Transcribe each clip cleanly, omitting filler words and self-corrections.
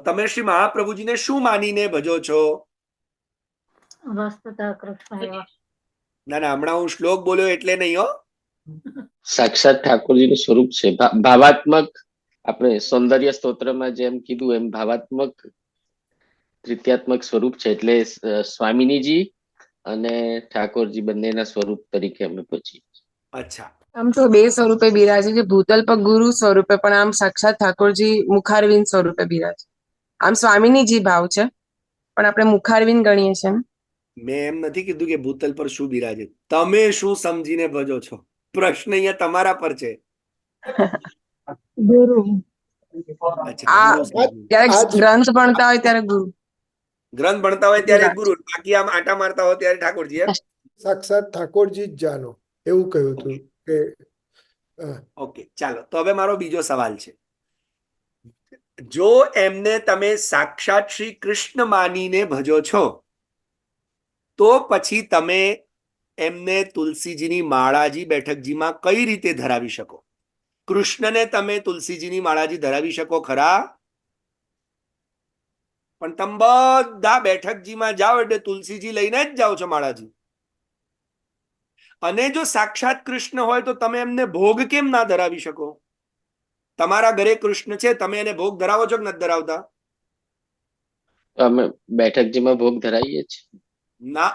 તમે શ્રી મહાપ્રભુજીને શું માનીને ભજો છો? વસ્તુતઃ કૃષ્ણ એવ. ના ના, હમણાં હું શ્લોક બોલ્યો એટલે નહીં હો. સાક્ષાત ઠાકોરજીનું સ્વરૂપ છે. ભાવાત્મક, આપણે સૌંદર્ય સ્તોત્રમાં જેમ કીધું એમ ભાવાત્મક તૃતીયાત્મક સ્વરૂપ છે. એટલે સ્વામિનીજી અને ઠાકોરજી બંનેના સ્વરૂપ તરીકે અમે પછી. અચ્છા, આમ તો બે સ્વરૂપે બિરાજે છે, ભૂતલ પર ગુરુ સ્વરૂપે, પણ આમ સાક્ષાત ઠાકોરજી મુખારવિંદ સ્વરૂપે બિરાજે. આમ સ્વામિનીજી ભાવ છે, પણ આપણે મુખારવિંદ ગણીએ છીએ. મેં એમ નથી કીધું કે ભૂતલ પર શું બિરાજે. તમે શું સમજીને ભજો છો? પ્રશ્ન અહીંયા તમારા પર છે. ગુરુ. અચ્છા, ગુરુ સમજી. જયારે ગ્રંથ ભણતા હોય ત્યારે ગુરુ, ગ્રંથ ભણતા હોય ત્યારે ગુરુ, બાકી આમ આટા મારતા હોય ત્યારે ઠાકોરજી. એમ સાક્ષાત ઠાકોરજી જ જાણો એવું કહ્યું હતું કે ઓકે, ચાલો. તો હવે મારો બીજો સવાલ છે. જો એમને તમે સાક્ષાત શ્રી કૃષ્ણ માનીને ભજો છો, તો પછી તમે એમને તુલસીજીની માળાજી બેઠકજીમાં કઈ રીતે ધરાવી શકો? કૃષ્ણને તમે તુલસીજીની માળાજી ધરાવી શકો ખરા? પણ તમે બધા બેઠકજીમાં જાઓ એટલે તુલસીજી લઈને જ જાઓ છો માળાજી. અને જો સાક્ષાત કૃષ્ણ હોય તો તમે એમને ભોગ કેમ ના ધરાવી શકો? તમારા ઘરે કૃષ્ણ છે, તમે એને ભોગ ધરાવો છો કે નથી ધરાવતા? અમે બેઠકજીમાં ભોગ ધરાવીએ છીએ. ના,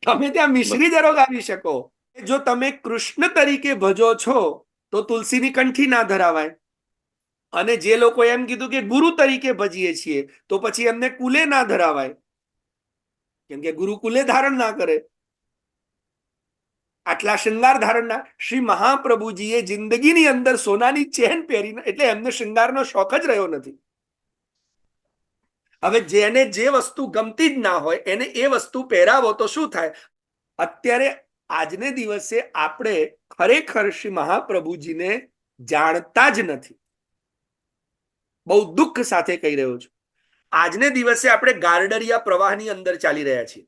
તમે ત્યાં મિશ્રી દરોગ આવી શકો. જો તમે કૃષ્ણ તરીકે ભજો છો તો તુલસીની કંઠી ના ધરાવાય. અને જે લોકો એમ કીધું કે ગુરુ તરીકે ભજીએ છીએ તો પછી એમને કુલે ના ધરાવાય, કેમ કે ગુરુ કુલે ધારણ ના કરે. આટલા શૃંગાર ધારણના શ્રી મહાપ્રભુજીએ જિંદગીની અંદર સોનાની ચેન પહેરી, એટલે એમને શૃંગારનો શોખ જ રહ્યો નથી. હવે જેને જે વસ્તુ ગમતી જ ના હોય એને એ વસ્તુ પહેરાવો તો શું થાય? અત્યારે આજને દિવસે આપણે ખરેખર શ્રી મહાપ્રભુજીને જાણતા જ નથી. બહુ દુઃખ સાથે કહી રહ્યો છું. આજને દિવસે આપણે ગારડરિયા પ્રવાહની અંદર ચાલી રહ્યા છીએ.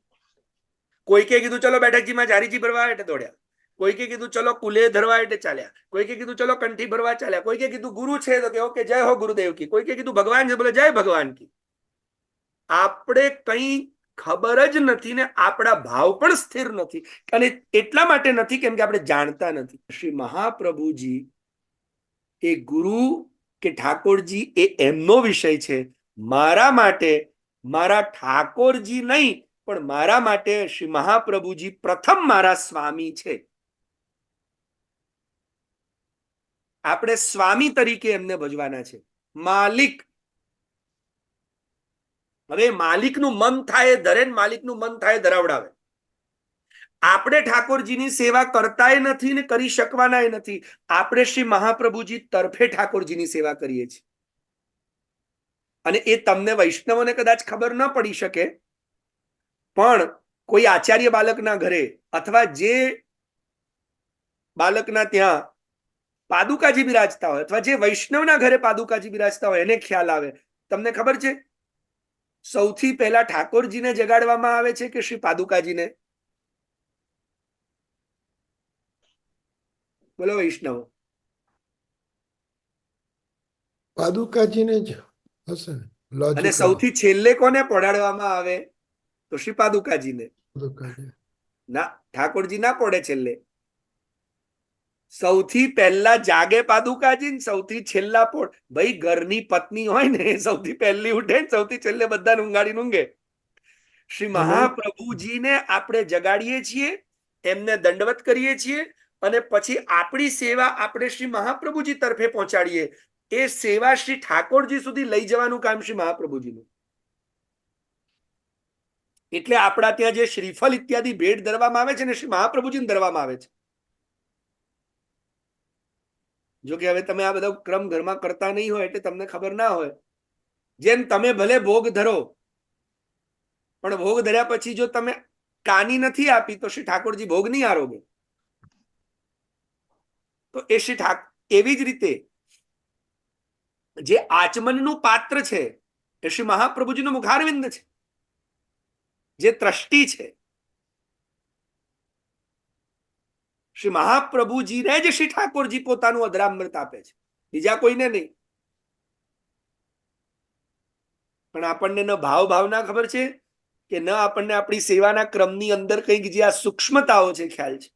કોઈકે કીધું ચલો બેઠકજીમાં જારીજી ભરવા એટલે દોડ્યા, કોઈકે કીધું ચલો કુલે ધરવા એટલે ચાલ્યા, કોઈકે કીધું ચલો કંઠી ભરવા ચાલ્યા, કોઈકે કીધું ગુરુ છે તો કે ઓકે જય હો ગુરુદેવ કી, કોઈકે કીધું ભગવાન છે બોલે જય ભગવાન કી. આપણે કંઈ ખબર જ નથી ને આપણા ભાવ પણ સ્થિર નથી. અને એટલા માટે નથી કેમ કે આપણે જાણતા નથી. શ્રી મહાપ્રભુજી એ ગુરુ કે ઠાકોરજી એ એમનો વિષય છે. મારા માટે મારા ઠાકોરજી નહીં, પણ મારા માટે શ્રી મહાપ્રભુજી પ્રથમ મારા સ્વામી છે. આપણે સ્વામી તરીકે એમને ભજવાના છે. માલિક, હવે માલિકનું મન થાય ધરે, માલિકનું મન થાય ધરાવડાવે. આપણે ઠાકોરજીની સેવા કરતાય નથી ને કરી શકવાનાય નથી. આપણે શ્રી મહાપ્રભુજી તરફે ઠાકોરજીની સેવા કરીએ છીએ. અને એ તમને વૈષ્ણવોને કદાચ ખબર ન પડી શકે, પણ કોઈ આચાર્ય બાલકના ઘરે અથવા જે બાલકના ત્યાં પાદુકાજી બિરાજતા હોય, અથવા જે વૈષ્ણવના ઘરે પાદુકાજી બિરાજતા હોય એને ખ્યાલ આવે. તમને ખબર છે સૌથી પહેલા ઠાકોરજીને જગાડવામાં આવે છે કે શ્રી પાદુકાજીને? બોલો વૈષ્ણવ. પાદુકાજીને જ હશે ને. અને સૌથી છેલ્લે કોને પડાડવામાં આવે? તો શ્રી પાદુકાજીને. ના, ઠાકોરજી ના પડે છેલ્લે. સૌથી પહેલા જાગે પાદુકાજી, સૌથી છેલ્લા પોડ. ભાઈ ઘરની પત્ની હોય ને સૌથી પહેલી ઉઠે, સૌથી છેલ્લે બધા ઊંઘાડીને ઊંઘે. શ્રી મહાપ્રભુજીને આપણે જગાડીએ છીએ, એમને દંડવત કરીએ છીએ, અને પછી આપણી સેવા આપણે શ્રી મહાપ્રભુજી તરફે પહોંચાડીએ. એ સેવા શ્રી ઠાકોરજી સુધી લઈ જવાનું કામ શ્રી મહાપ્રભુજીનું. એટલે આપણા ત્યાં જે શ્રીફળ ઇત્યાદિ ભેટ ધરવામાં આવે છે ને શ્રી મહાપ્રભુજીને ધરવામાં આવે છે. જો કે હવે તમે આ બધા ક્રમ ઘરમાં કરતા નહીં હોય એટલે તમને ખબર ના હોય. જેમ તમે ભલે ભોગ ધરો, પણ ભોગ ધર્યા પછી જો તમે કાની નથી આપી તો શ્રી ઠાકોરજી ભોગ નહીં આરોગે. તો એ શ્રી ઠાકોર એવી જ રીતે જે આચમનનું પાત્ર છે એ શ્રી મહાપ્રભુજીનું મુખારવિંદ છે. જે ત્રષ્ટિ છે શ્રી મહાપ્રભુજીને જ શ્રી ઠાકોરજી પોતાનું અધરામૃત આપે છે, બીજા કોઈને નહીં. પણ આપણને ન ભાવના ખબર છે કે ન આપણને આપણી સેવાના ક્રમની અંદર કંઈક જે આ સૂક્ષ્મતાઓ છે ખ્યાલ છે.